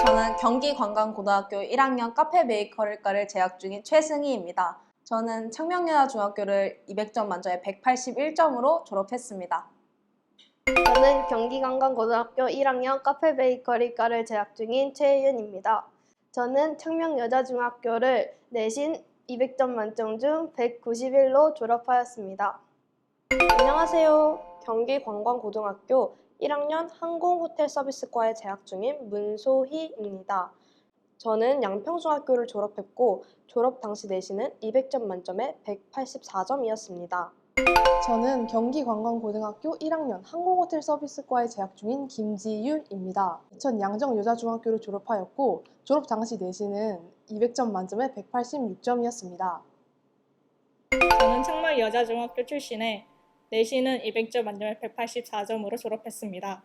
저는 경기관광고등학교 1학년 카페 메이커를과를 재학 중인 최승희입니다. 저는 청명여자중학교를 200점 만점에 181점으로 졸업했습니다. 저는 경기관광고등학교 1학년 카페 베이커리과를 재학 중인 최혜윤입니다. 저는 청명여자중학교를 내신 200점 만점 중 191로 졸업하였습니다. 안녕하세요. 경기관광고등학교 1학년 항공호텔서비스과에 재학 중인 문소희입니다. 저는 양평중학교를 졸업했고 졸업 당시 내신은 200점 만점에 184점이었습니다. 저는 경기관광고등학교 1학년 항공호텔서비스과에 재학 중인 김지율입니다. 전 양정여자중학교를 졸업하였고 졸업 당시 내신은 200점 만점에 186점이었습니다. 저는 청명여자중학교 출신에 내신은 200점 만점에 184점으로 졸업했습니다.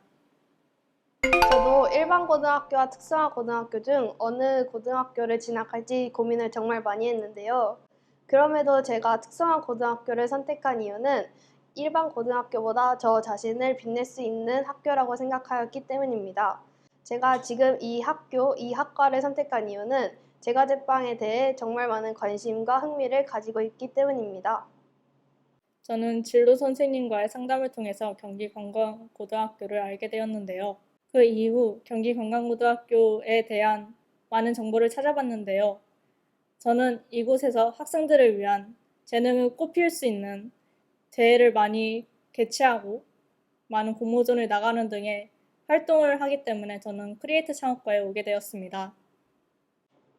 저도 일반 고등학교와 특성화 고등학교 중 어느 고등학교를 진학할지 고민을 정말 많이 했는데요. 그럼에도 제가 특성화 고등학교를 선택한 이유는 일반 고등학교보다 저 자신을 빛낼 수 있는 학교라고 생각하였기 때문입니다. 제가 지금 이 학교, 이 학과를 선택한 이유는 제가 제빵에 대해 정말 많은 관심과 흥미를 가지고 있기 때문입니다. 저는 진로 선생님과의 상담을 통해서 경기관광고등학교를 알게 되었는데요. 그 이후 경기관광고등학교에 대한 많은 정보를 찾아봤는데요. 저는 이곳에서 학생들을 위한 재능을 꽃피울 수 있는 대회를 많이 개최하고 많은 공모전을 나가는 등의 활동을 하기 때문에 저는 크리에이트 창업과에 오게 되었습니다.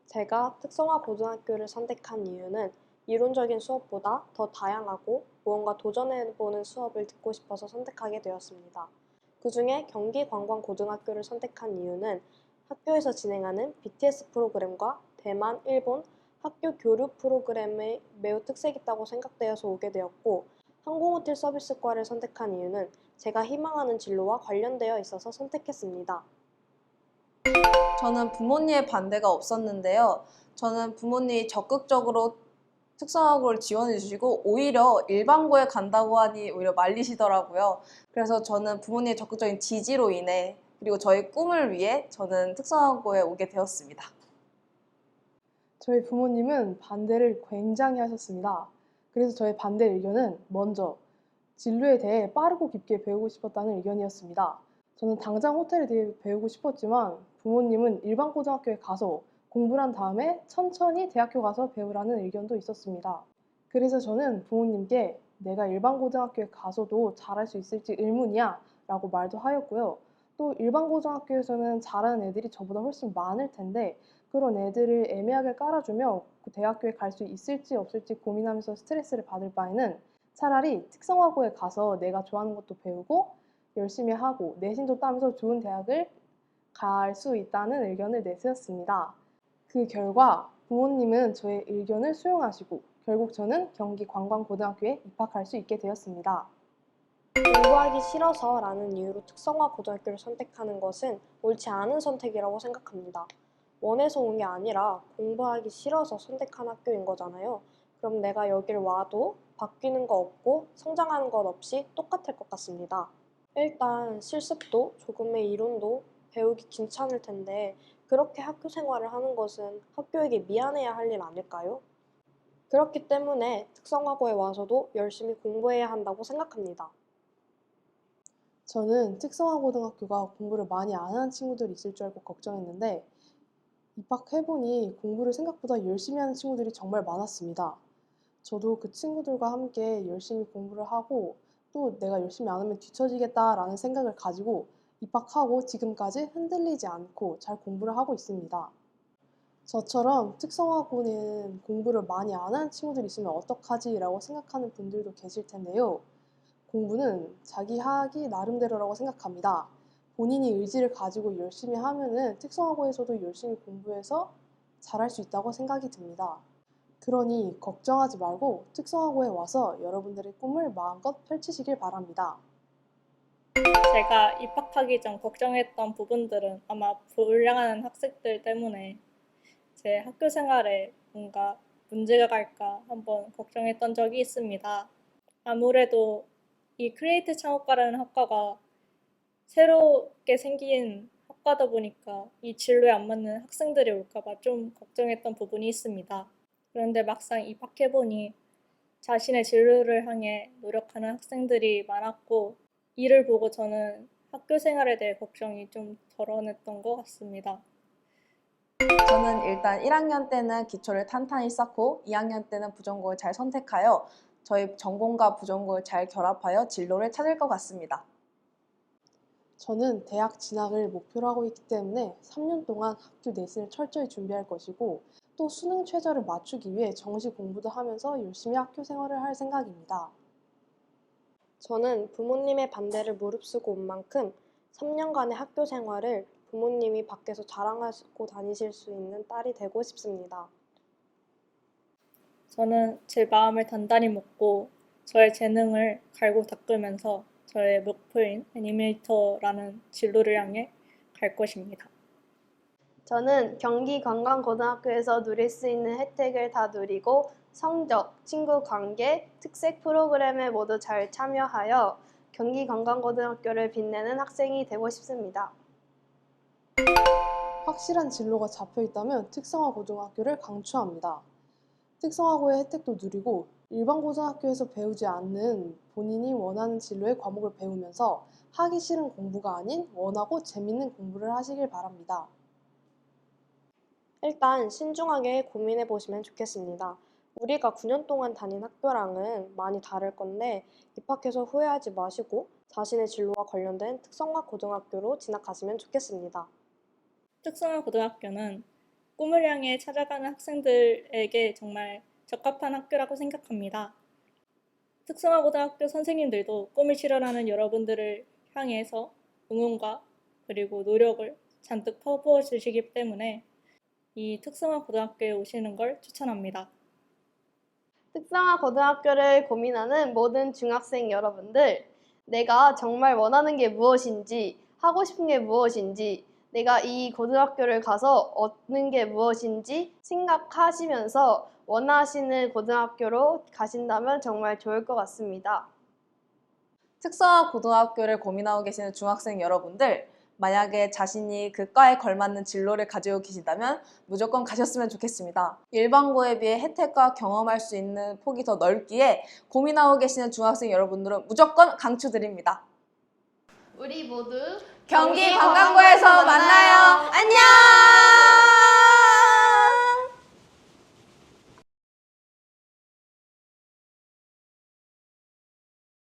제가 특성화 고등학교를 선택한 이유는 이론적인 수업보다 더 다양하고 무언가 도전해보는 수업을 듣고 싶어서 선택하게 되었습니다. 그 중에 경기관광고등학교를 선택한 이유는 학교에서 진행하는 BTS 프로그램과 대만, 일본 학교 교류 프로그램에 매우 특색 있다고 생각되어서 오게 되었고 항공호텔 서비스과를 선택한 이유는 제가 희망하는 진로와 관련되어 있어서 선택했습니다. 저는 부모님의 반대가 없었는데요. 저는 부모님이 적극적으로 특성화고를 지원해 주시고 오히려 일반고에 간다고 하니 오히려 말리시더라고요. 그래서 저는 부모님의 적극적인 지지로 인해 그리고 저의 꿈을 위해 저는 특성화고에 오게 되었습니다. 저희 부모님은 반대를 굉장히 하셨습니다. 그래서 저의 반대 의견은 먼저 진로에 대해 빠르고 깊게 배우고 싶었다는 의견이었습니다. 저는 당장 호텔에 대해 배우고 싶었지만 부모님은 일반 고등학교에 가서 공부를 한 다음에 천천히 대학교 가서 배우라는 의견도 있었습니다. 그래서 저는 부모님께 내가 일반 고등학교에 가서도 잘할 수 있을지 의문이야 라고 말도 하였고요. 또 일반 고등학교에서는 잘하는 애들이 저보다 훨씬 많을 텐데 그런 애들을 애매하게 깔아주며 그 대학교에 갈 수 있을지 없을지 고민하면서 스트레스를 받을 바에는 차라리 특성화고에 가서 내가 좋아하는 것도 배우고 열심히 하고 내신도 따면서 좋은 대학을 갈 수 있다는 의견을 내세웠습니다. 그 결과 부모님은 저의 의견을 수용하시고 결국 저는 경기관광고등학교에 입학할 수 있게 되었습니다. 공부하기 싫어서 라는 이유로 특성화 고등학교를 선택하는 것은 옳지 않은 선택이라고 생각합니다. 원해서 온 게 아니라 공부하기 싫어서 선택한 학교인 거잖아요. 그럼 내가 여길 와도 바뀌는 거 없고 성장하는 것 없이 똑같을 것 같습니다. 일단 실습도 조금의 이론도 배우기 귀찮을 텐데 그렇게 학교 생활을 하는 것은 학교에게 미안해야 할 일 아닐까요? 그렇기 때문에 특성화고에 와서도 열심히 공부해야 한다고 생각합니다. 저는 특성화고등학교가 공부를 많이 안 하는 친구들이 있을 줄 알고 걱정했는데 입학해보니 공부를 생각보다 열심히 하는 친구들이 정말 많았습니다. 저도 그 친구들과 함께 열심히 공부를 하고 또 내가 열심히 안 하면 뒤처지겠다라는 생각을 가지고 입학하고 지금까지 흔들리지 않고 잘 공부를 하고 있습니다. 저처럼 특성화고는 공부를 많이 안 하는 친구들이 있으면 어떡하지? 라고 생각하는 분들도 계실 텐데요. 공부는 자기 하기 나름대로라고 생각합니다. 본인이 의지를 가지고 열심히 하면은 특성화고에서도 열심히 공부해서 잘할 수 있다고 생각이 듭니다. 그러니 걱정하지 말고 특성화고에 와서 여러분들의 꿈을 마음껏 펼치시길 바랍니다. 제가 입학하기 전 걱정했던 부분들은 아마 불량한 학생들 때문에 제 학교 생활에 뭔가 문제가 갈까 한번 걱정했던 적이 있습니다. 아무래도 이 크리에이트 창업과라는 학과가 새롭게 생긴 학과다 보니까 이 진로에 안 맞는 학생들이 올까봐 좀 걱정했던 부분이 있습니다. 그런데 막상 입학해보니 자신의 진로를 향해 노력하는 학생들이 많았고, 이를 보고 저는 학교 생활에 대해 걱정이 좀 덜어냈던 것 같습니다. 저는 일단 1학년 때는 기초를 탄탄히 쌓고 2학년 때는 부전공을 잘 선택하여 저희 전공과 부전공을 잘 결합하여 진로를 찾을 것 같습니다. 저는 대학 진학을 목표로 하고 있기 때문에 3년 동안 학교 내신을 철저히 준비할 것이고 또 수능 최저를 맞추기 위해 정시 공부도 하면서 열심히 학교 생활을 할 생각입니다. 저는 부모님의 반대를 무릅쓰고 온 만큼 3년간의 학교 생활을 부모님이 밖에서 자랑하고 다니실 수 있는 딸이 되고 싶습니다. 저는 제 마음을 단단히 먹고 저의 재능을 갈고 닦으면서 저의 목표인 애니메이터라는 진로를 향해 갈 것입니다. 저는 경기관광고등학교에서 누릴 수 있는 혜택을 다 누리고 성적, 친구 관계, 특색 프로그램에 모두 잘 참여하여 경기관광고등학교를 빛내는 학생이 되고 싶습니다. 확실한 진로가 잡혀 있다면 특성화 고등학교를 강추합니다. 특성화고의 혜택도 누리고 일반 고등학교에서 배우지 않는 본인이 원하는 진로의 과목을 배우면서 하기 싫은 공부가 아닌 원하고 재밌는 공부를 하시길 바랍니다. 일단 신중하게 고민해 보시면 좋겠습니다. 우리가 9년 동안 다닌 학교랑은 많이 다를 건데 입학해서 후회하지 마시고 자신의 진로와 관련된 특성화 고등학교로 진학하시면 좋겠습니다. 특성화 고등학교는 꿈을 향해 찾아가는 학생들에게 정말 적합한 학교라고 생각합니다. 특성화 고등학교 선생님들도 꿈을 실현하는 여러분들을 향해서 응원과 그리고 노력을 잔뜩 퍼부어 주시기 때문에 이 특성화 고등학교에 오시는 걸 추천합니다. 특성화 고등학교를 고민하는 모든 중학생 여러분들, 내가 정말 원하는 게 무엇인지, 하고 싶은 게 무엇인지, 내가 이 고등학교를 가서 얻는 게 무엇인지 생각하시면서 원하시는 고등학교로 가신다면 정말 좋을 것 같습니다. 특성화 고등학교를 고민하고 계시는 중학생 여러분들, 만약에 자신이 그 과에 걸맞는 진로를 가지고 계신다면 무조건 가셨으면 좋겠습니다. 일반고에 비해 혜택과 경험할 수 있는 폭이 더 넓기에 고민하고 계시는 중학생 여러분들은 무조건 강추드립니다. 우리 모두 경기관광고에서 만나요. 안녕!